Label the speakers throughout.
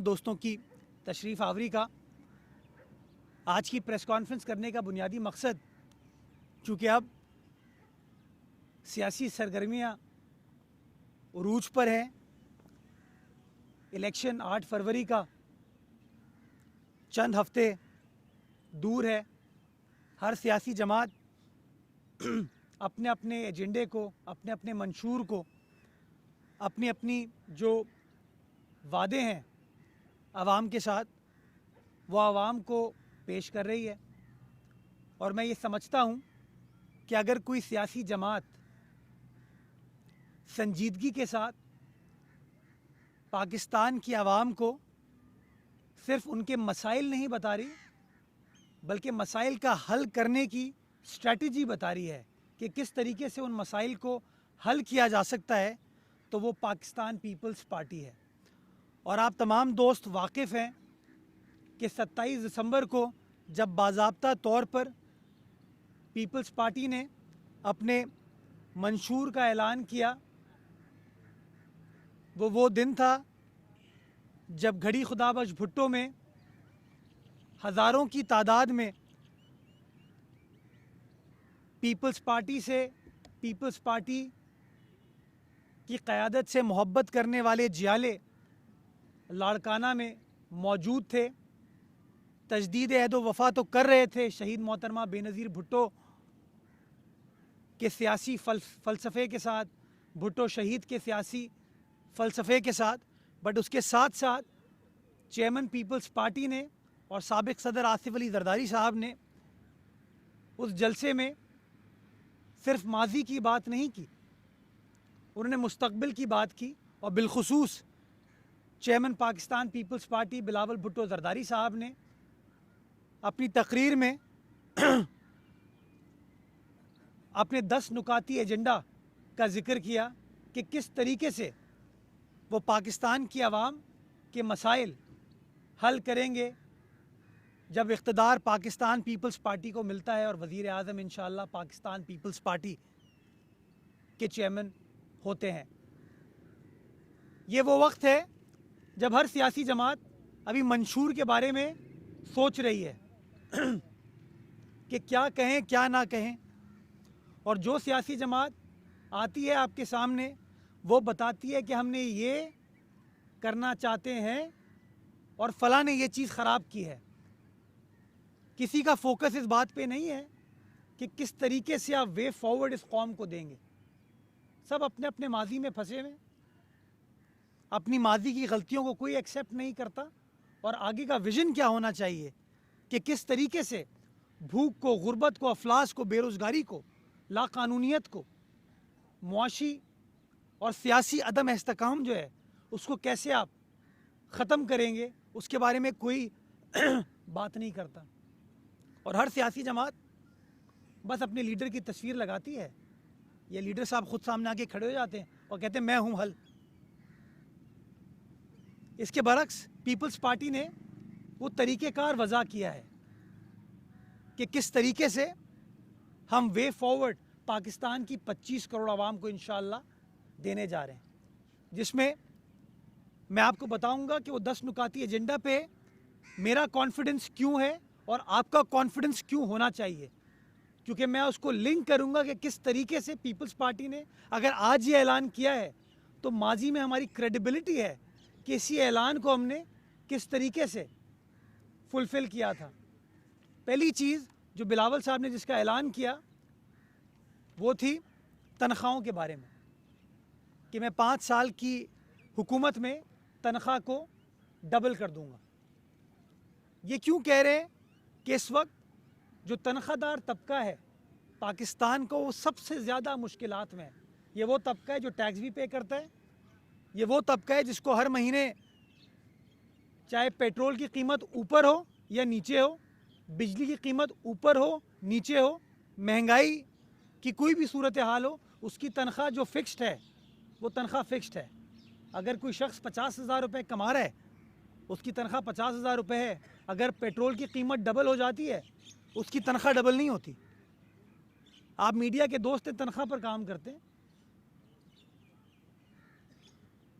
Speaker 1: दोस्तों की तशरीफ़ आवरी का। आज की प्रेस कॉन्फ्रेंस करने का बुनियादी मकसद, चूँकि अब सियासी सरगर्मियाँ उरूज पर हैं, इलेक्शन 8 फरवरी का चंद हफ्ते दूर है। हर सियासी जमात अपने अपने एजेंडे को, अपने अपने मंशूर को, अपनी अपनी जो वादे हैं आवाम के साथ, वो आवाम को पेश कर रही है। और मैं ये समझता हूँ कि अगर कोई सियासी जमात संजीदगी के साथ पाकिस्तान की आवाम को सिर्फ उनके मसाइल नहीं बता रही, बल्कि मसाइल का हल करने की स्ट्रैटेजी बता रही है कि किस तरीके से उन मसाइल को हल किया जा सकता है, तो वो पाकिस्तान पीपल्स पार्टी है। और आप तमाम दोस्त वाकिफ़ हैं कि 27 दिसंबर को जब बाज़ाब्ता तौर पर पीपल्स पार्टी ने अपने मंशूर का ऐलान किया, वो दिन था जब घड़ी खुदाबख्श भुट्टो में हज़ारों की तादाद में पीपल्स पार्टी की क़यादत से मोहब्बत करने वाले जियाले लाड़काना में मौजूद थे। तजदीद अहद व वफ़ा तो कर रहे थे शहीद मोहतरमा बेनज़ीर भुट्टो के सियासी फ़लसफ़े के साथ, भुट्टो शहीद के सियासी फ़लसफ़े के साथ, बट उसके साथ साथ चेयरमैन पीपल्स पार्टी ने और साबिक़ सदर आसिफ अली ज़रदारी साहब ने उस जलसे में सिर्फ माजी की बात नहीं की, उन्होंने मुस्तकबिल की बात की। और बिलखुसूस chairman Pakistan people's party Bilawal Bhutto Zardari साहब ने अपनी तकरीर में अपने 10 नुकाती एजेंडा का जिक्र किया कि किस तरीके से वो पाकिस्तान की आवाम के मसाइल हल करेंगे जब इक़्तिदार पाकिस्तान पीपल्स पार्टी को मिलता है और वज़ीर आज़म इंशाअल्लाह पाकिस्तान पीपल्स पार्टी के चेयरमैन होते हैं। ये वो वक्त है जब हर सियासी जमात अभी मंशूर के बारे में सोच रही है कि क्या कहें क्या ना कहें। और जो सियासी जमात आती है आपके सामने, वो बताती है कि हमने ये करना चाहते हैं और फ़लाँ ने ये चीज़ ख़राब की है। किसी का फोकस इस बात पे नहीं है कि किस तरीके से आप वे फॉरवर्ड इस कौम को देंगे। सब अपने अपने माजी में फंसे हुए, अपनी माजी की गलतियों को कोई एक्सेप्ट नहीं करता। और आगे का विज़न क्या होना चाहिए कि किस तरीके से भूख को, गुर्बत को, अफलास को, बेरोज़गारी को, लाकानूनियत को, मुआशी और सियासी अदम इस्तेकाम जो है उसको कैसे आप ख़त्म करेंगे, उसके बारे में कोई बात नहीं करता। और हर सियासी जमात बस अपने लीडर की तस्वीर लगाती है। ये लीडर साहब खुद सामने आके खड़े हो जाते हैं और कहते हैं मैं हूँ हल। इसके बरक्स पीपल्स पार्टी ने वो तरीक़ेकार वज़ा किया है कि किस तरीके से हम वे फॉरवर्ड पाकिस्तान की 25 करोड़ आवाम को इंशाअल्लाह देने जा रहे हैं, जिसमें मैं आपको बताऊंगा कि वो 10 नुकाती एजेंडा पे मेरा कॉन्फिडेंस क्यों है और आपका कॉन्फिडेंस क्यों होना चाहिए। क्योंकि मैं उसको लिंक करूंगा कि किस तरीके से पीपल्स पार्टी ने अगर आज ये ऐलान किया है तो माजी में हमारी क्रेडिबिलिटी है कि इसी ऐलान को हमने किस तरीके से फुलफ़िल किया था। पहली चीज़ जो बिलावल साहब ने जिसका ऐलान किया वो थी तनख्वाहों के बारे में कि मैं 5 साल की हुकूमत में तनख्वाह को डबल कर दूंगा। ये क्यों कह रहे हैं कि इस वक्त जो तनख्वाहदार तबका है पाकिस्तान को, वो सबसे ज़्यादा मुश्किलात में है। ये वो तबका है जो टैक्स भी पे करता है, ये वो तबका है जिसको हर महीने चाहे पेट्रोल की कीमत ऊपर हो या नीचे हो, बिजली की कीमत ऊपर हो नीचे हो, महंगाई की कोई भी सूरत हाल हो, उसकी तनख्वाह जो फ़िक्स्ड है वो तनख्वाह फ़िक्स्ड है। अगर कोई शख्स 50,000 रुपये कमा रहा है, उसकी तनख्वाह 50,000 रुपये है। अगर पेट्रोल की कीमत डबल हो जाती है, उसकी तनख्वाह डबल नहीं होती। आप मीडिया के दोस्त तनख्वाह पर काम करते हैं,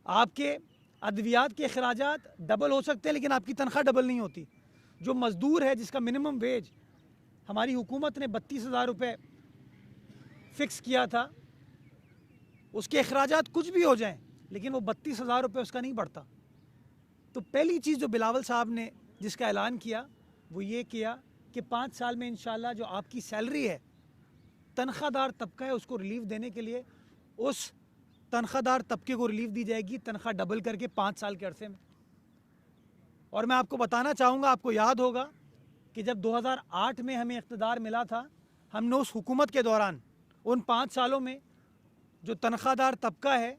Speaker 1: आपके अद्वियात के अखराजात डबल हो सकते हैं लेकिन आपकी तनख्वाह डबल नहीं होती। जो मज़दूर है जिसका मिनिमम वेज हमारी हुकूमत ने 32,000 रुपये फ़िक्स किया था, उसके अखराजात कुछ भी हो जाएं लेकिन वो 32,000 रुपये उसका नहीं बढ़ता। तो पहली चीज़ जो बिलावल साहब ने जिसका ऐलान किया वो ये किया कि 5 साल में इंशाल्लाह जो आपकी सैलरी है, तनख्वाहदार तबका है, उसको रिलीफ देने के लिए उस तनख्वाहदार तबके को रिलीफ दी जाएगी, तनख्वाह डबल करके 5 साल के अरसे में। और मैं आपको बताना चाहूँगा, आपको याद होगा कि जब 2008 में हमें इक़्तिदार मिला था, हमने उस हुकूमत के दौरान उन 5 सालों में जो तनख्वाहदार तबका है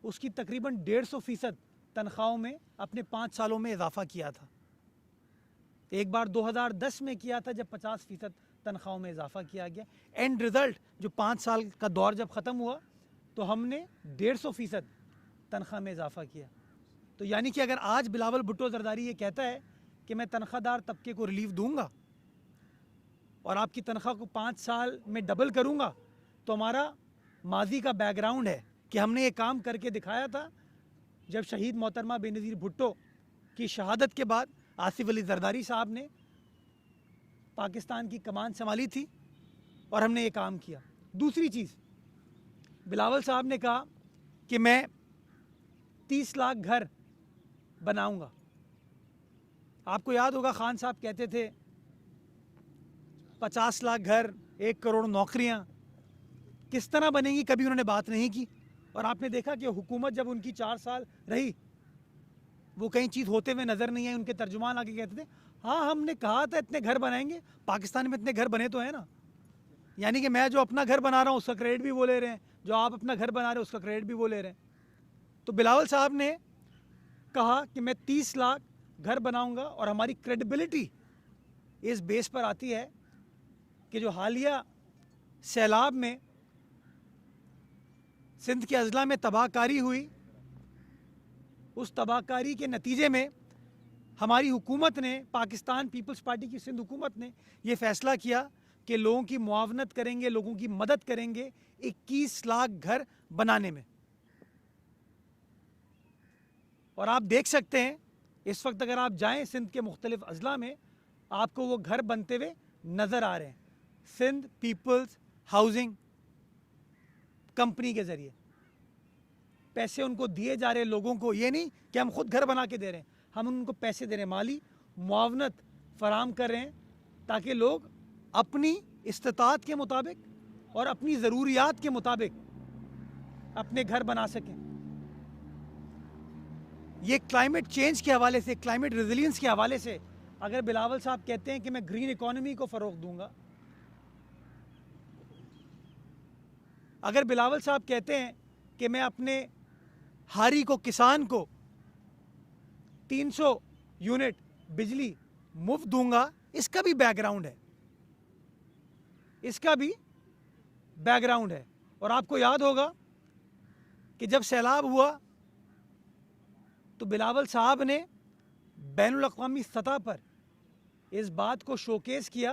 Speaker 1: उसकी तकरीबन 150% तनख्वाहों में अपने 5 सालों में इजाफ़ा किया था। एक बार 2010 में किया था जब 50% तनख्वाहों में इजाफ़ा किया गया। एंड रिज़ल्ट जो 5 साल का दौर जब ख़त्म हुआ तो हमने 150% तनख्वाह में इजाफ़ा किया। तो यानी कि अगर आज बिलावल भुट्टो ज़रदारी ये कहता है कि मैं तनख्वाहदार तबके को रिलीफ दूंगा और आपकी तनख्वाह को 5 साल में डबल करूंगा, तो हमारा माजी का बैकग्राउंड है कि हमने ये काम करके दिखाया था जब शहीद मोहतरमा बेनज़ीर भुट्टो की शहादत के बाद आसिफ अली ज़रदारी साहब ने पाकिस्तान की कमान संभाली थी और हमने ये काम किया। दूसरी चीज़, बिलावल साहब ने कहा कि मैं 30 लाख घर बनाऊंगा। आपको याद होगा खान साहब कहते थे 50 लाख घर, 1 करोड़ नौकरियां किस तरह बनेंगी, कभी उन्होंने बात नहीं की। और आपने देखा कि हुकूमत जब उनकी 4 साल रही वो कहीं चीज़ होते हुए नज़र नहीं आई। उनके तर्जुमान आके कहते थे हाँ हमने कहा था इतने घर बनाएंगे, पाकिस्तान में इतने घर बने तो हैं ना। यानी कि मैं जो अपना घर बना रहा हूँ उसका क्रेडिट भी वो ले रहे हैं, जो आप अपना घर बना रहे हो उसका क्रेडिट भी वो ले रहे हैं। तो बिलावल साहब ने कहा कि मैं 30 लाख घर बनाऊंगा और हमारी क्रेडिबिलिटी इस बेस पर आती है कि जो हालिया सैलाब में सिंध के अजला में तबाहकारी हुई, उस तबाहकारी के नतीजे में हमारी हुकूमत ने, पाकिस्तान पीपल्स पार्टी की सिंध हुकूमत ने यह फ़ैसला किया कि लोगों की मुआवनत करेंगे, लोगों की मदद करेंगे 21 लाख घर बनाने में। और आप देख सकते हैं इस वक्त अगर आप जाएं सिंध के मुख्तलिफ अजला में आपको वो घर बनते हुए नज़र आ रहे हैं। सिंध पीपल्स हाउसिंग कंपनी के ज़रिए पैसे उनको दिए जा रहे हैं लोगों को। ये नहीं कि हम खुद घर बना के दे रहे हैं, हम उनको पैसे दे रहे हैं, माली मुआवनत फराम कर रहे हैं ताकि लोग अपनी इस्तिताअत के मुताबिक और अपनी ज़रूरियात के मुताबिक अपने घर बना सकें। ये क्लाइमेट चेंज के हवाले से, क्लाइमेट रेजिलियंस के हवाले से अगर बिलावल साहब कहते हैं कि मैं ग्रीन इकोनॉमी को फ़रोग़ दूंगा, अगर बिलावल साहब कहते हैं कि मैं अपने हारी को, किसान को 300 यूनिट बिजली मुफ्त दूंगा, इसका भी बैकग्राउंड है, इसका भी बैकग्राउंड है। और आपको याद होगा कि जब सैलाब हुआ तो बिलावल साहब ने बैनुल अक़वामी सतह पर इस बात को शोकेस किया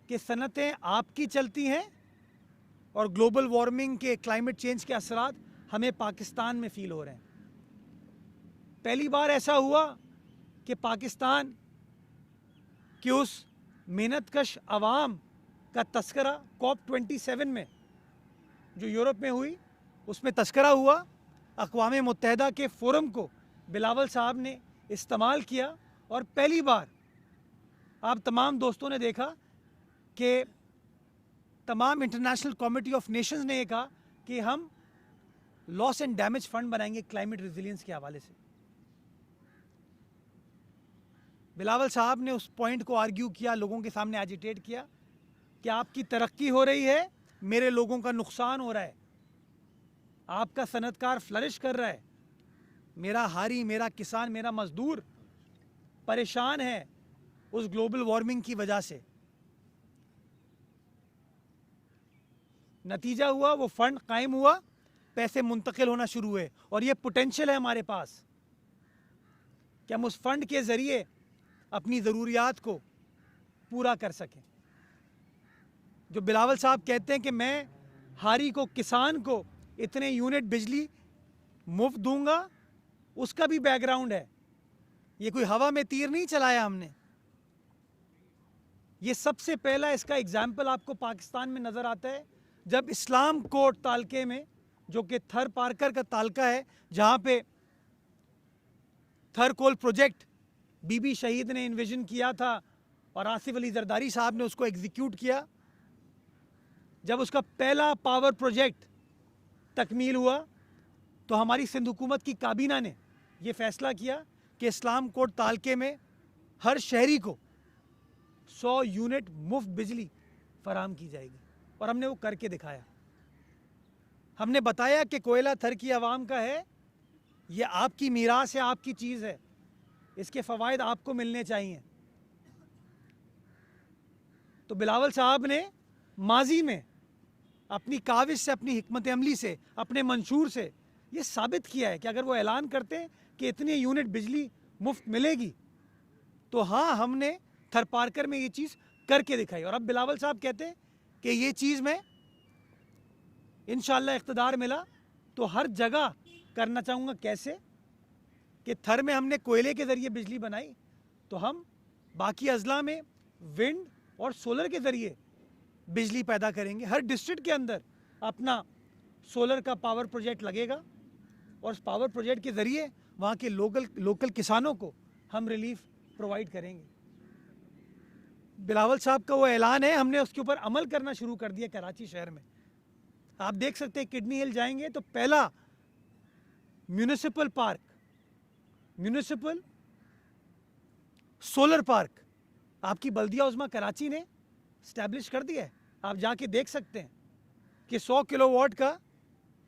Speaker 1: कि सनतें आपकी चलती हैं और ग्लोबल वार्मिंग के, क्लाइमेट चेंज के असरात हमें पाकिस्तान में फ़ील हो रहे हैं। पहली बार ऐसा हुआ कि पाकिस्तान की उस मेहनतकश अवाम का तस्करा COP27 में जो यूरोप में हुई उसमें तस्करा हुआ। अक़वाम मुत्तहिदा के फ़ोरम को बिलावल साहब ने इस्तेमाल किया और पहली बार आप तमाम दोस्तों ने देखा कि तमाम इंटरनेशनल कमेटी ऑफ नेशंस ने यह कहा कि हम लॉस एंड डैमेज फंड बनाएंगे क्लाइमेट रेजिलियंस के हवाले से। बिलावल साहब ने उस पॉइंट को आर्ग्यू किया, लोगों के सामने एजिटेट किया कि आपकी तरक्की हो रही है, मेरे लोगों का नुकसान हो रहा है, आपका सनतकार फ्लरिश कर रहा है, मेरा हारी, मेरा किसान, मेरा मजदूर परेशान है उस ग्लोबल वार्मिंग की वजह से। नतीजा हुआ वो फंड कायम हुआ, पैसे मुंतकिल होना शुरू हुए और ये पोटेंशियल है हमारे पास कि हम उस फंड के ज़रिए अपनी ज़रूरियात को पूरा कर सकें। जो बिलावल साहब कहते हैं कि मैं हारी को, किसान को इतने यूनिट बिजली मुफ्त दूंगा उसका भी बैकग्राउंड है। ये कोई हवा में तीर नहीं चलाया हमने। ये सबसे पहला इसका एग्जाम्पल आपको पाकिस्तान में नजर आता है जब इस्लाम कोट तालके में, जो कि थर पार्कर का तालका है, जहां पे थर कोल प्रोजेक्ट बीबी शहीद ने इन्विजन किया था और आसिफ अली जरदारी साहब ने उसको एग्जीक्यूट किया। जब उसका पहला पावर प्रोजेक्ट तकमील हुआ तो हमारी सिंध हुकूमत की काबीना ने यह फैसला किया कि इस्लाम कोट तालके में हर शहरी को 100 यूनिट मुफ्त बिजली फराहम की जाएगी, और हमने वो करके दिखाया। हमने बताया कि कोयला थर की आवाम का है, ये आपकी मीरास है, आपकी चीज़ है, इसके फ़वाइद आपको मिलने चाहिए। तो बिलावल साहब ने माजी में अपनी काविश से, अपनी हिकमत अमली से, अपने मंशूर से ये साबित किया है कि अगर वो ऐलान करते हैं कि इतने यूनिट बिजली मुफ्त मिलेगी, तो हाँ, हमने थर पार्कर में ये चीज़ करके दिखाई। और अब बिलावल साहब कहते हैं कि ये चीज़ मैं इंशाअल्लाह इख्तिदार मिला तो हर जगह करना चाहूँगा। कैसे कि थर में हमने कोयले के ज़रिए बिजली बनाई, तो हम बाकी अजला में विंड और सोलर के ज़रिए बिजली पैदा करेंगे। हर डिस्ट्रिक्ट के अंदर अपना सोलर का पावर प्रोजेक्ट लगेगा और उस पावर प्रोजेक्ट के ज़रिए वहाँ के लोकल किसानों को हम रिलीफ प्रोवाइड करेंगे। बिलावल साहब का वो ऐलान है, हमने उसके ऊपर अमल करना शुरू कर दिया कराची शहर में। आप देख सकते हैं किडनी हिल जाएंगे तो पहला municipal park, municipal solar park आपकी बल्दिया उज़्मा कराची ने स्टैब्लिश कर दिया है। आप जाके देख सकते हैं कि 100 किलोवाट का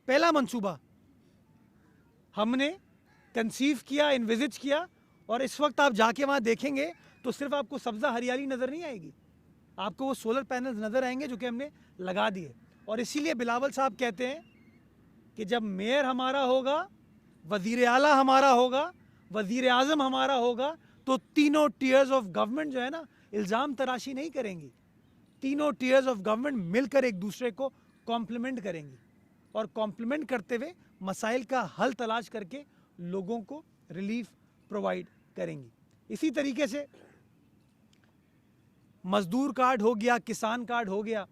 Speaker 1: पहला मंसूबा हमने कंसीव किया, इन्विजिज किया, और इस वक्त आप जाके वहाँ देखेंगे तो सिर्फ आपको सब्ज़ा हरियाली नज़र नहीं आएगी, आपको वो सोलर पैनल्स नज़र आएंगे जो कि हमने लगा दिए। और इसीलिए बिलावल साहब कहते हैं कि जब मेयर हमारा होगा, वज़ीर आला हमारा होगा, वज़ीर आज़म हमारा होगा, तो तीनों टीयर्स ऑफ गवर्नमेंट जो है ना, इल्ज़ाम तराशी नहीं करेंगी। तीनों टीयर्स ऑफ गवर्नमेंट मिलकर एक दूसरे को कॉम्प्लीमेंट करेंगी और कॉम्प्लीमेंट करते हुए मसाइल का हल तलाश करके लोगों को रिलीफ प्रोवाइड करेंगी। इसी तरीके से मजदूर कार्ड हो गया, किसान कार्ड हो गया,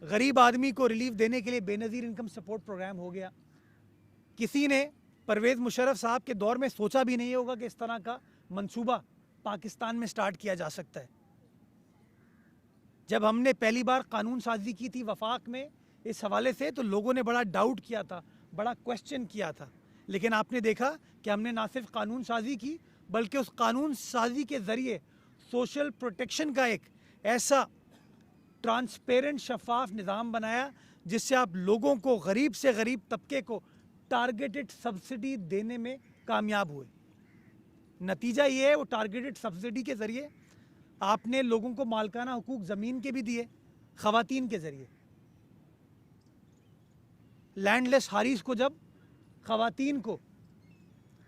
Speaker 1: गरीब आदमी को रिलीफ देने के लिए बेनज़ीर इनकम सपोर्ट प्रोग्राम हो गया। किसी ने परवेज़ मुशर्रफ साहब के दौर में सोचा भी नहीं होगा कि इस तरह का मंसूबा पाकिस्तान में स्टार्ट किया जा सकता है। जब हमने पहली बार कानून साजी की थी वफाक में इस हवाले से, तो लोगों ने बड़ा डाउट किया था, बड़ा क्वेश्चन किया था, लेकिन आपने देखा कि हमने ना सिर्फ कानून साजी की बल्कि उस कानून साजी के ज़रिए सोशल प्रोटेक्शन का एक ऐसा ट्रांसपेरेंट शफाफ निज़ाम बनाया जिससे आप लोगों को, गरीब से गरीब तबके को टारगेटेड सब्सिडी देने में कामयाब हुए। नतीजा ये है, वो टारगेटेड सब्सिडी के ज़रिए आपने लोगों को मालकाना हुकूक ज़मीन के भी दिए, ख़वातीन के ज़रिए। लैंडलेस हारिस को जब ख़वातीन को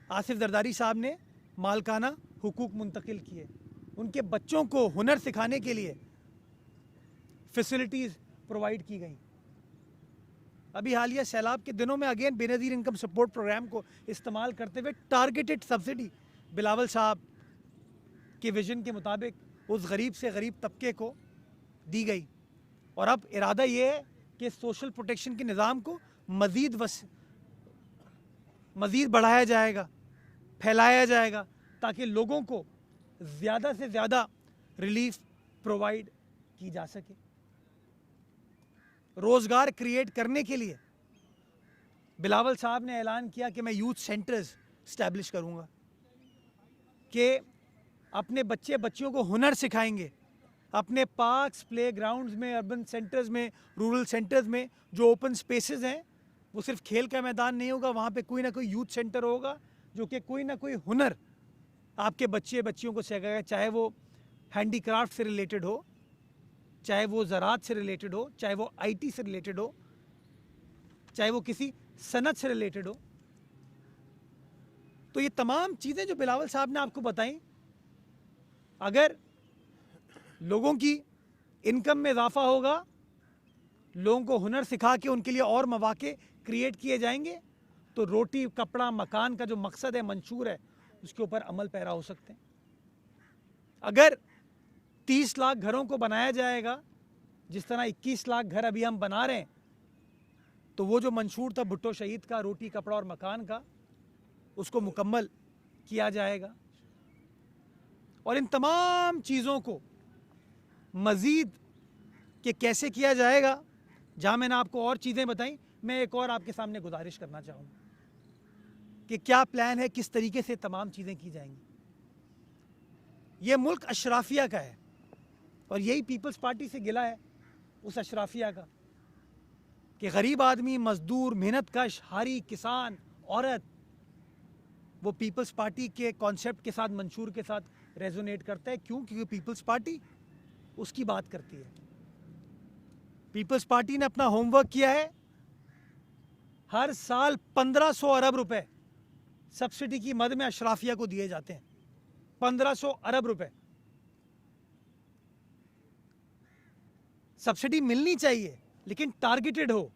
Speaker 1: आसिफ जरदारी साहब ने मालकाना हुकूक मुंतकिल किए, उनके बच्चों को हुनर सिखाने के लिए फैसिलिटीज़ प्रोवाइड की गई। अभी हालिया सैलाब के दिनों में again Benazir income support programme को इस्तेमाल करते हुए टारगेटेड सब्सिडी बिलावल साहब के विजन के मुताबिक उस गरीब से गरीब तबके को दी गई। और अब इरादा ये है कि सोशल प्रोटेक्शन के निज़ाम को मज़ीद बढ़ाया जाएगा, फैलाया जाएगा, ताकि लोगों को ज़्यादा से ज़्यादा रिलीफ प्रोवाइड की जा सके। रोज़गार क्रिएट करने के लिए बिलावल साहब ने ऐलान किया कि मैं यूथ सेंटर्स इस्टेब्लिश करूँगा, कि अपने बच्चियों को हुनर सिखाएंगे। अपने पार्क्स, प्ले ग्राउंड्स में, अर्बन सेंटर्स में, रूरल सेंटर्स में जो ओपन स्पेसेस हैं, वो सिर्फ खेल का मैदान नहीं होगा, वहाँ पे कोई ना कोई यूथ सेंटर होगा जो कि कोई ना कोई हुनर आपके बच्चियों को सिखाएगा, चाहे वो हैंडीक्राफ्ट से रिलेटेड हो, चाहे वो ज़राअत से रिलेटेड हो, चाहे वो आईटी से रिलेटेड हो, चाहे वो किसी सनत से रिलेटेड हो। तो ये तमाम चीज़ें जो बिलावल साहब ने आपको बताई, अगर लोगों की इनकम में इजाफा होगा, लोगों को हुनर सिखा के उनके लिए और मौके क्रिएट किए जाएंगे, तो रोटी कपड़ा मकान का जो मकसद है, मंशूर है, उसके ऊपर अमल पैरा हो सकते हैं। अगर 30 लाख घरों को बनाया जाएगा जिस तरह 21 लाख घर अभी हम बना रहे हैं, तो वो जो मंशूर था भुट्टो शहीद का, रोटी कपड़ा और मकान का, उसको मुकम्मल किया जाएगा। और इन तमाम चीज़ों को मज़ीद कि कैसे किया जाएगा, जहाँ मैंने आपको और चीज़ें बताई, मैं एक और आपके सामने गुजारिश करना चाहूँगा कि क्या प्लान है, किस तरीके से तमाम चीज़ें की जाएंगी। ये मुल्क अशराफिया का है और यही पीपल्स पार्टी से गिला है उस अशराफिया का कि गरीब आदमी, मजदूर, मेहनतकश, हारी, किसान, औरत, वो पीपल्स पार्टी के कॉन्सेप्ट के साथ, मंशूर के साथ रेजोनेट करता है। क्यों? क्योंकि पीपल्स पार्टी उसकी बात करती है। पीपल्स पार्टी ने अपना होमवर्क किया है। हर साल 1500 अरब रुपए सब्सिडी की मद में अशराफिया को दिए जाते हैं। 1500 अरब रुपए सब्सिडी मिलनी चाहिए, लेकिन टारगेटेड हो,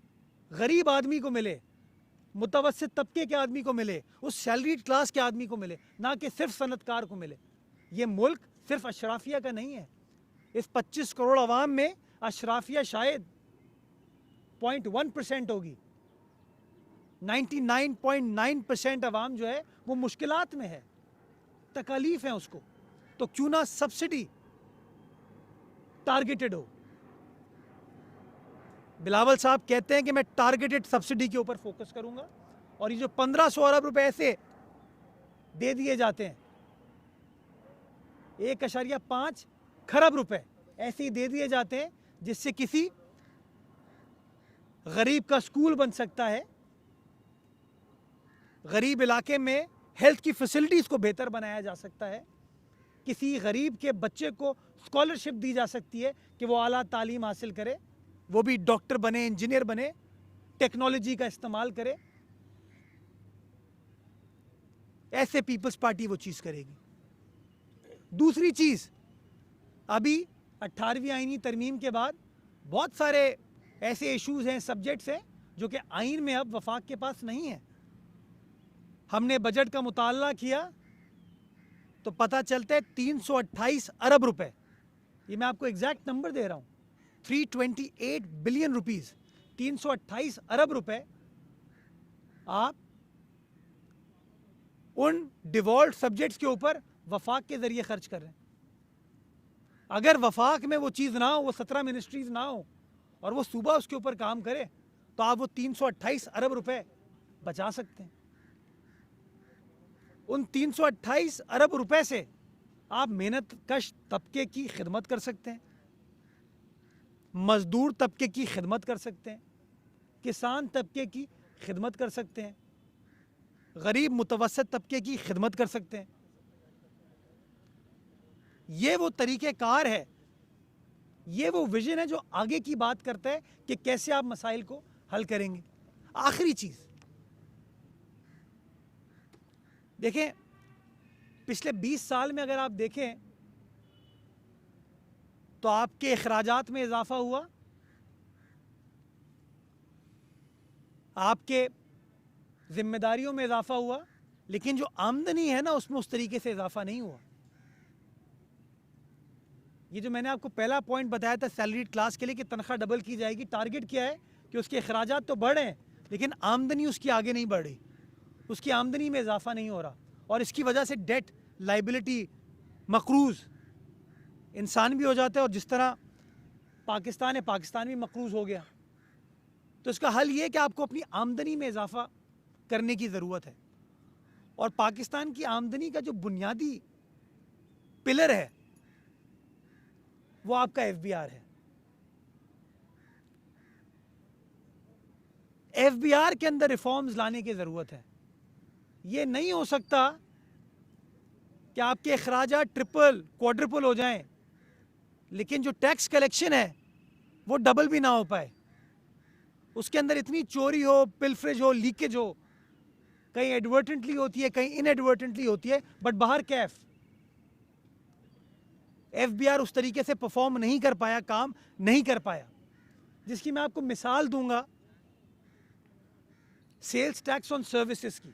Speaker 1: गरीब आदमी को मिले, मुतवस्सित तबके के आदमी को मिले, उस सैलरीड क्लास के आदमी को मिले, ना कि सिर्फ सनतकार को मिले। ये मुल्क सिर्फ अशराफिया का नहीं है। इस 25 करोड़ अवाम में अशराफिया शायद 0.1% होगी। 99.9% अवाम जो है वो मुश्किलात में है, तकालीफ है उसको। तो क्यों ना सब्सिडी टारगेटेड हो। बिलावल साहब कहते हैं कि मैं टारगेटेड सब्सिडी के ऊपर फोकस करूंगा, और ये जो 1500 अरब रुपए ऐसे दे दिए जाते हैं, 1.5 खरब रुपए ऐसे ही दे दिए जाते हैं, जिससे किसी गरीब का स्कूल बन सकता है, गरीब इलाके में हेल्थ की फैसिलिटीज को बेहतर बनाया जा सकता है, किसी गरीब के बच्चे को स्कॉलरशिप दी जा सकती है कि वो आला तालीम हासिल करे, वो भी डॉक्टर बने, इंजीनियर बने, टेक्नोलॉजी का इस्तेमाल करे। ऐसे पीपल्स पार्टी वो चीज़ करेगी। दूसरी चीज़, अभी 18वीं आईनी तरमीम के बाद बहुत सारे ऐसे इश्यूज हैं, सब्जेक्ट्स हैं, जो कि आइन में अब वफाक के पास नहीं है। हमने बजट का मुताला किया तो पता चलता है 328 अरब रुपए, ये मैं आपको एग्जैक्ट नंबर दे रहा हूँ, 328 बिलियन रुपीस, 328 अरब रुपए आप उन डिवॉल्ट सब्जेक्ट्स के ऊपर वफाक के जरिए खर्च कर रहे हैं। अगर वफाक में वो चीज़ ना हो, वो 17 मिनिस्ट्रीज ना हो, और वो सूबा उसके ऊपर काम करे, तो आप वो 328 अरब रुपए बचा सकते हैं। उन 328 अरब रुपए से आप मेहनत कश तबके की खिदमत कर सकते हैं, मजदूर तबके की खिदमत कर सकते हैं, किसान तबके की खिदमत कर सकते हैं, गरीब मुतवस्सित तबके की खिदमत कर सकते हैं। ये वो तरीक़ेकार है, ये वो विजन है जो आगे की बात करता है कि कैसे आप मसाइल को हल करेंगे। आखिरी चीज़ देखें, पिछले 20 साल में अगर आप देखें तो आपके अखराजात में इजाफा हुआ, आपके जिम्मेदारियों में इजाफा हुआ, लेकिन जो आमदनी है ना, उसमें उस तरीके से इजाफा नहीं हुआ। ये जो मैंने आपको पहला पॉइंट बताया था सैलरीड क्लास के लिए कि तनख्वाह डबल की जाएगी, टारगेट क्या है कि उसके अखराजात तो बढ़ रहे हैं, लेकिन आमदनी उसकी आगे नहीं बढ़ रही, उसकी आमदनी में इजाफा नहीं हो रहा, और इसकी वजह से डेट, लाइबिलिटी, मकरूज इंसान भी हो जाता है, और जिस तरह पाकिस्तान है, पाकिस्तान भी मकरूज हो गया। तो इसका हल ये है कि आपको अपनी आमदनी में इजाफा करने की ज़रूरत है, और पाकिस्तान की आमदनी का जो बुनियादी पिलर है वो आपका FBR है। FBR के अंदर रिफॉर्म्स लाने की ज़रूरत है। ये नहीं हो सकता कि आपके अखराजात ट्रिपल क्वाड्रिपल हो जाएं, लेकिन जो टैक्स कलेक्शन है वो डबल भी ना हो पाए, उसके अंदर इतनी चोरी हो, पिलफ्रेज हो, लीकेज हो, कहीं एडवर्टेंटली होती है, कहीं इनएडवर्टेंटली होती है, बट बाहर कैफ। FBR उस तरीके से परफॉर्म नहीं कर पाया, काम नहीं कर पाया, जिसकी मैं आपको मिसाल दूंगा सेल्स टैक्स ऑन सर्विसेज की,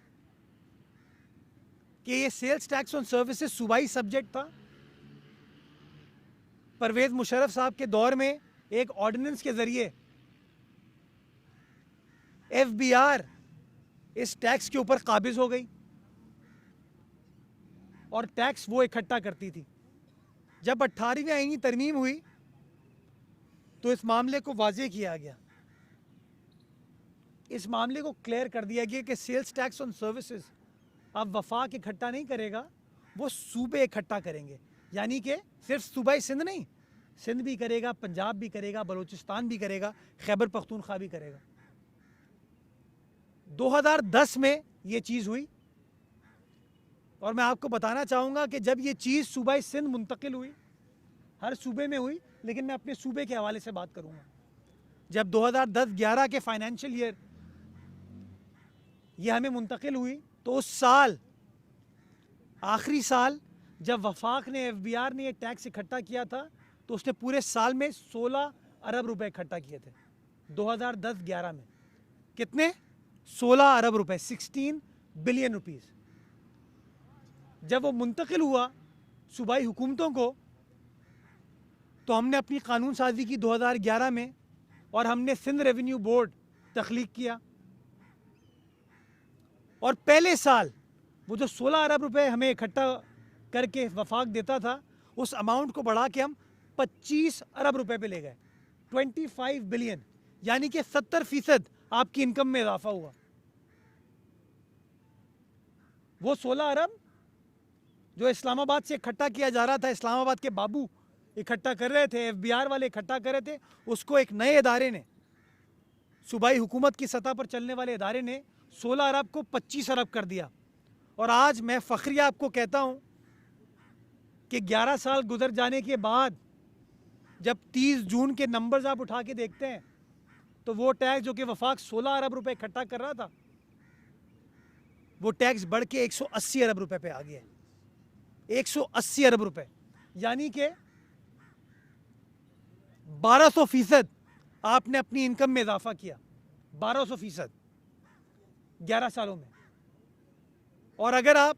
Speaker 1: कि ये सेल्स टैक्स ऑन सर्विसेज सूबाई सब्जेक्ट था। परवेज मुशर्रफ साहब के दौर में एक ऑर्डिनेंस के जरिए एफबीआर इस टैक्स के ऊपर काबिज हो गई और टैक्स वो इकट्ठा करती थी। जब 18वीं आईनी तरमीम हुई तो इस मामले को वाज़ेह किया गया, इस मामले को क्लियर कर दिया गया कि सेल्स टैक्स ऑन सर्विसेज अब वफाक इकट्ठा नहीं करेगा, वो सूबे इकट्ठा करेंगे। यानी कि सिर्फ सूबाई सिंध नहीं, सिंध भी करेगा, पंजाब भी करेगा, बलूचिस्तान भी करेगा, खैबर पख्तूनख्वा भी करेगा। 2010 में ये चीज़ हुई और मैं आपको बताना चाहूँगा कि जब ये चीज़ सूबाई सिंध मुंतकिल हुई, हर सूबे में हुई, लेकिन मैं अपने सूबे के हवाले से बात करूँगा। जब 2010-11 के फाइनेंशियल ईयर ये हमें मुंतकिल हुई तो उस साल आखिरी साल जब वफाक ने एफबीआर ने ये टैक्स इकट्ठा किया था तो उसने पूरे साल में 16 अरब रुपए इकट्ठा किए थे। 2010-11 में कितने? 16 अरब रुपए, 16 बिलियन रुपीस। जब वो मुंतकिल हुआ सूबाई हुकूमतों को तो हमने अपनी कानून साजी की 2011 में और हमने सिंध रेवेन्यू बोर्ड तख्लीक किया और पहले साल वो जो 16 अरब रुपए हमें इकट्ठा करके वफाक देता था उस अमाउंट को बढ़ा के हम 25 अरब रुपए पे ले गए, 25 बिलियन, यानी कि 70% आपकी इनकम में इजाफा हुआ। वो 16 अरब जो इस्लामाबाद से इकट्ठा किया जा रहा था, इस्लामाबाद के बाबू इकट्ठा कर रहे थे, एफबीआर वाले इकट्ठा कर रहे थे, उसको एक नए इदारे ने, सूबाई हुकूमत की सतह पर चलने वाले इदारे ने 16 अरब को 25 अरब कर दिया। और आज मैं फखरिया आपको कहता हूं कि 11 साल गुजर जाने के बाद जब 30 जून के नंबर्स आप उठा के देखते हैं तो वो टैक्स जो कि वफाक 16 अरब रुपए इकट्ठा कर रहा था वो टैक्स बढ़ के 180 अरब रुपए पे आ गया है। 180 अरब रुपए, यानी कि 1200% आपने अपनी इनकम में इजाफा किया, 1200% 11 सालों में। और अगर आप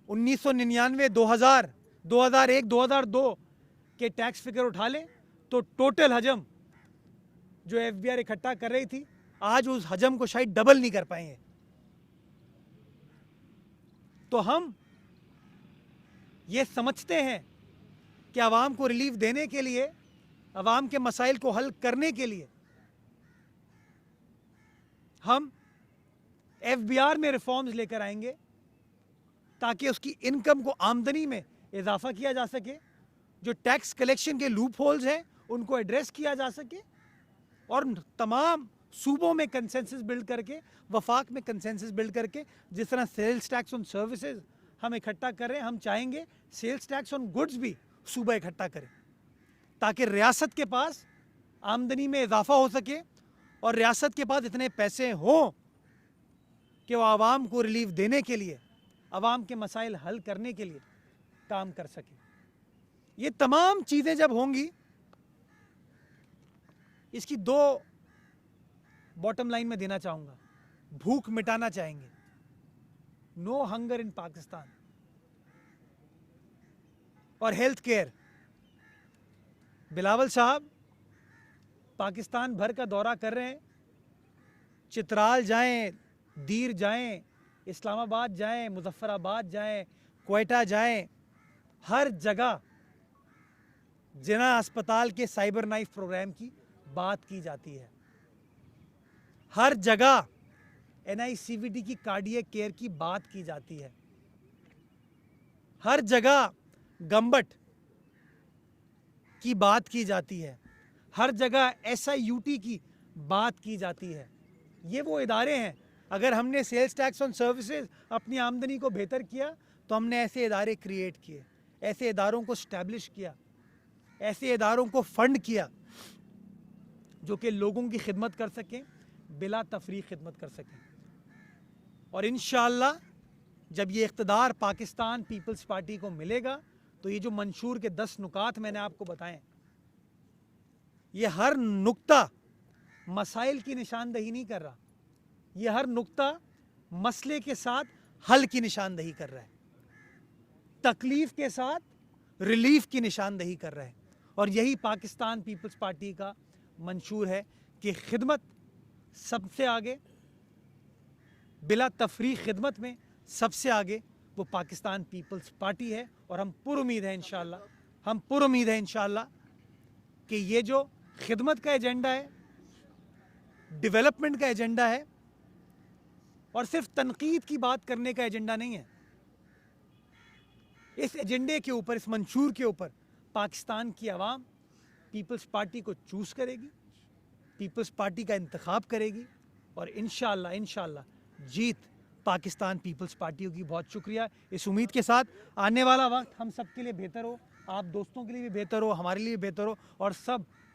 Speaker 1: 1999, 2000, 2001, 2002 के टैक्स फिगर उठा लें तो टोटल हजम जो एफबीआर इकट्ठा कर रही थी आज उस हजम को शायद डबल नहीं कर पाएंगे। तो हम ये समझते हैं कि आवाम को रिलीफ देने के लिए, आवाम के मसाइल को हल करने के लिए हम एफबीआर में रिफॉर्म्स लेकर आएंगे ताकि उसकी इनकम को, आमदनी में इजाफा किया जा सके, जो टैक्स कलेक्शन के लूप होल्स हैं उनको एड्रेस किया जा सके और तमाम सूबों में कंसेंसस बिल्ड करके, वफाक में कंसेंसस बिल्ड करके, जिस तरह सेल्स टैक्स ऑन सर्विसेज हम इकट्ठा कर रहे हैं, हम चाहेंगे सेल्स टैक्स ऑन गुड्स भी सूबा इकट्ठा करें ताकि रियासत के पास आमदनी में इजाफा हो सके और रियासत के पास इतने पैसे हों कि वो आवाम को रिलीफ देने के लिए, आवाम के मसाइल हल करने के लिए काम कर सके। ये तमाम चीज़ें जब होंगी, इसकी 2 बॉटम लाइन में देना चाहूँगा। भूख मिटाना चाहेंगे, नो हंगर इन पाकिस्तान, और हेल्थ केयर। बिलावल साहब पाकिस्तान भर का दौरा कर रहे हैं, चित्राल जाएं, दीर जाएं, इस्लामाबाद जाएं, मुजफ्फराबाद जाएं, क्वेटा जाएं, हर जगह जिना अस्पताल के साइबर नाइफ प्रोग्राम की बात की जाती है, हर जगह NICVD की कार्डियक केयर की बात की जाती है, हर जगह गम्बट की बात की जाती है, हर जगह SIUT की बात की जाती है। ये वो इदारे हैं, अगर हमने सेल्स टैक्स ऑन सर्विसेज अपनी आमदनी को बेहतर किया तो हमने ऐसे इदारे क्रिएट किए, ऐसे इदारों को स्टैब्लिश किया, ऐसे इदारों को फंड किया जो कि लोगों की खिदमत कर सकें, बिला तफरीक खिदमत कर सकें। और इंशाअल्लाह जब ये इक़्तिदार पाकिस्तान पीपल्स पार्टी को मिलेगा तो ये जो मंशूर के 10 नुकात मैंने आपको बताए, ये हर नुक्ता मसाइल की निशानदही नहीं कर रहा, ये हर नुक्ता मसले के साथ हल की निशानदही कर रहा है, तकलीफ के साथ रिलीफ की निशानदही कर रहा है। और यही पाकिस्तान पीपल्स पार्टी का मंशूर है कि खिदमत सबसे आगे, बिला तफरीक खिदमत में सबसे आगे वो पाकिस्तान पीपल्स पार्टी है। और हम पुरुमीद हैं इंशाअल्लाह कि ये जो खिदमत का एजेंडा है, डेवलपमेंट का एजेंडा है, और सिर्फ तनकीद की बात करने का एजेंडा नहीं है, इस एजेंडे के ऊपर, इस मंशूर के ऊपर पाकिस्तान की आवाम पीपल्स पार्टी को चूज़ करेगी, पीपल्स पार्टी का इंतखाब करेगी, और इंशाअल्लाह जीत पाकिस्तान पीपल्स पार्टी होगी। बहुत शुक्रिया। इस उम्मीद के साथ आने वाला वक्त हम सब के लिए बेहतर हो, आप दोस्तों के लिए भी बेहतर हो, हमारे लिए भी बेहतर हो, और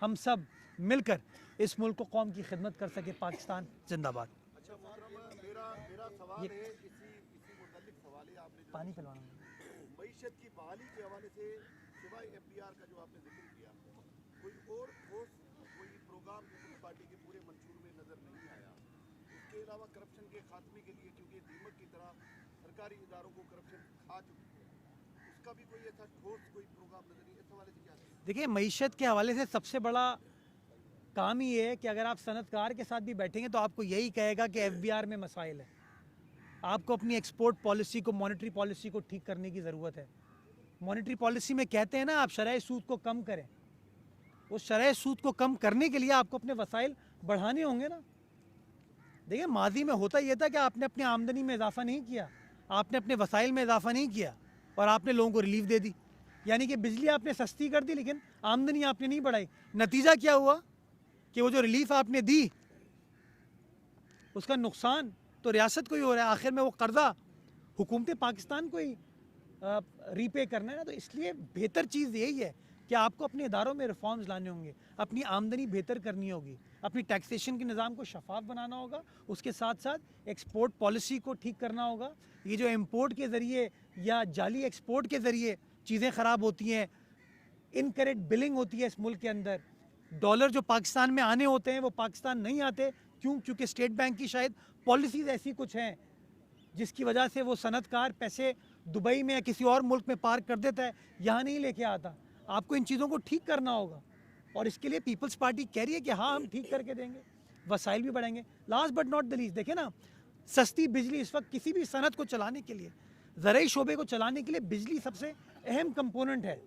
Speaker 1: हम सब मिलकर इस मुल्क को, कौम की खिदमत कर सके। पाकिस्तान जिंदाबाद।
Speaker 2: अच्छा मेरा सवाल है, इसी मुताल्लिक सवाल है, आपने
Speaker 1: पानी पिलवाना
Speaker 2: मईशत की बहाली के हवाले से सिवाय FBR का जो आपने जिक्र किया, कोई और ठोस कोई प्रोग्राम पीपल्स पार्टी के पूरे मंशूर में नजर नहीं आया। इसके अलावा करप्शन के खात्मे के लिए, क्योंकि दीमक की तरह सरकारी इदारों को करप्शन खा चुकी है, उसका भी कोई ऐसा ठोस कोई प्रोग्राम नजर नहीं। इस हवाले से क्या है?
Speaker 1: देखिए, मईशत के हवाले से सबसे बड़ा काम ही है कि अगर आप सनतकार के साथ भी बैठेंगे तो आपको यही कहेगा कि FBR में मसाइल है, आपको अपनी एक्सपोर्ट पॉलिसी को, मॉनेटरी पॉलिसी को ठीक करने की ज़रूरत है। मॉनेटरी पॉलिसी में कहते हैं ना, आप शरह सूद को कम करें, उस शरह सूद को कम करने के लिए आपको अपने वसाइल बढ़ाने होंगे ना। देखिए, माजी में होता यह था कि आपने अपनी आमदनी में इजाफा नहीं किया, आपने अपने वसाइल में इजाफा नहीं किया, और आपने लोगों को रिलीफ दे दी। यानी कि बिजली आपने सस्ती कर दी, लेकिन आमदनी आपने नहीं बढ़ाई। नतीजा क्या हुआ कि वो जो रिलीफ आपने दी, उसका नुकसान तो रियासत को ही हो रहा है। आखिर में वो कर्जा हुकूमत पाकिस्तान को ही रीपे करना है ना। तो इसलिए बेहतर चीज़ यही है कि आपको अपने इदारों में रिफॉर्म्स लाने होंगे, अपनी आमदनी बेहतर करनी होगी, अपनी टैक्सेशन के निज़ाम को शफाफ बनाना होगा, उसके साथ साथ एक्सपोर्ट पॉलिसी को ठीक करना होगा। ये जो इम्पोर्ट के ज़रिए या जाली एक्सपोर्ट के ज़रिए चीज़ें ख़राब होती हैं, इनकरेक्ट बिलिंग होती है इस मुल्क के अंदर, डॉलर जो पाकिस्तान में आने होते हैं वो पाकिस्तान नहीं आते। क्यों? क्योंकि स्टेट बैंक की शायद पॉलिसीज़ ऐसी कुछ हैं जिसकी वजह से वो सनतकार पैसे दुबई में या किसी और मुल्क में पार्क कर देता है, यहाँ नहीं लेके आता। आपको इन चीज़ों को ठीक करना होगा, और इसके लिए पीपल्स पार्टी कह रही है कि हाँ, हम ठीक करके देंगे, वसाइल भी बढ़ेंगे। Last but not the least, देखें ना, सस्ती बिजली इस वक्त किसी भी सनत को चलाने के लिए, ज़राई शोबे को चलाने के लिए बिजली सबसे अहम कंपोनेंट है।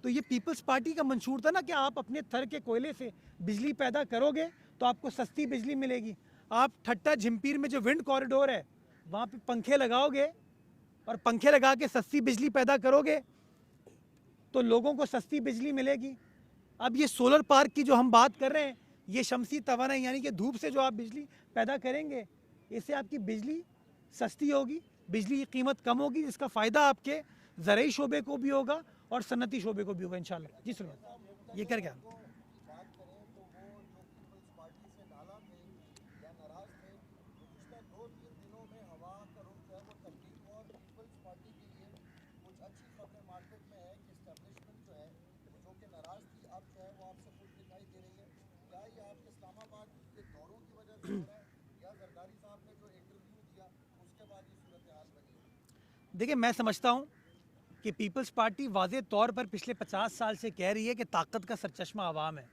Speaker 1: तो ये पीपल्स पार्टी का मंशूर था ना कि आप अपने थर के कोयले से बिजली पैदा करोगे तो आपको सस्ती बिजली मिलेगी। आप ठट्टा झिम्पीर में जो विंड कॉरिडोर है, वहाँ पे पंखे लगाओगे और पंखे लगा के सस्ती बिजली पैदा करोगे तो लोगों को सस्ती बिजली मिलेगी। अब ये सोलर पार्क की जो हम बात कर रहे हैं, ये शमसी तवानाई यानी कि धूप से जो आप बिजली पैदा करेंगे, इससे आपकी बिजली सस्ती होगी, बिजली की कीमत कम होगी, जिसका फ़ायदा आपके ज़राई शोबे को भी होगा और सन्नती शोबे को भी होगा इंशाल्लाह। जी सुनो, ये कर क्या देखिए, मैं समझता हूँ कि पीपल्स पार्टी वाज़े तौर पर पिछले 50 साल से कह रही है कि ताकत का सरचश्मा आवाम है,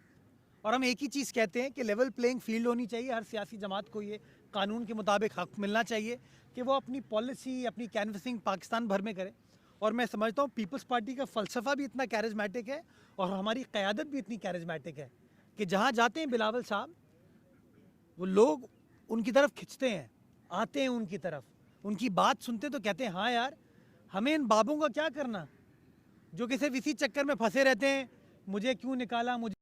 Speaker 1: और हम एक ही चीज़ कहते हैं कि लेवल प्लेइंग फील्ड होनी चाहिए। हर सियासी जमात को ये कानून के मुताबिक हक़ मिलना चाहिए कि वो अपनी पॉलिसी, अपनी कैनवसिंग पाकिस्तान भर में करे। और मैं समझता हूँ पीपल्स पार्टी का फ़लसफ़ा भी इतना कैरिज़मेटिक है और हमारी क़यादत भी इतनी कैरिज़मेटिक है कि जहाँ जाते हैं बिलावल साहब, वो लोग उनकी तरफ खिंचते हैं, आते हैं उनकी तरफ, उनकी बात सुनते तो कहते हैं हाँ यार, हमें इन बाबों का क्या करना जो कि सिर्फ इसी चक्कर में फंसे रहते हैं, मुझे क्यों निकाला, मुझे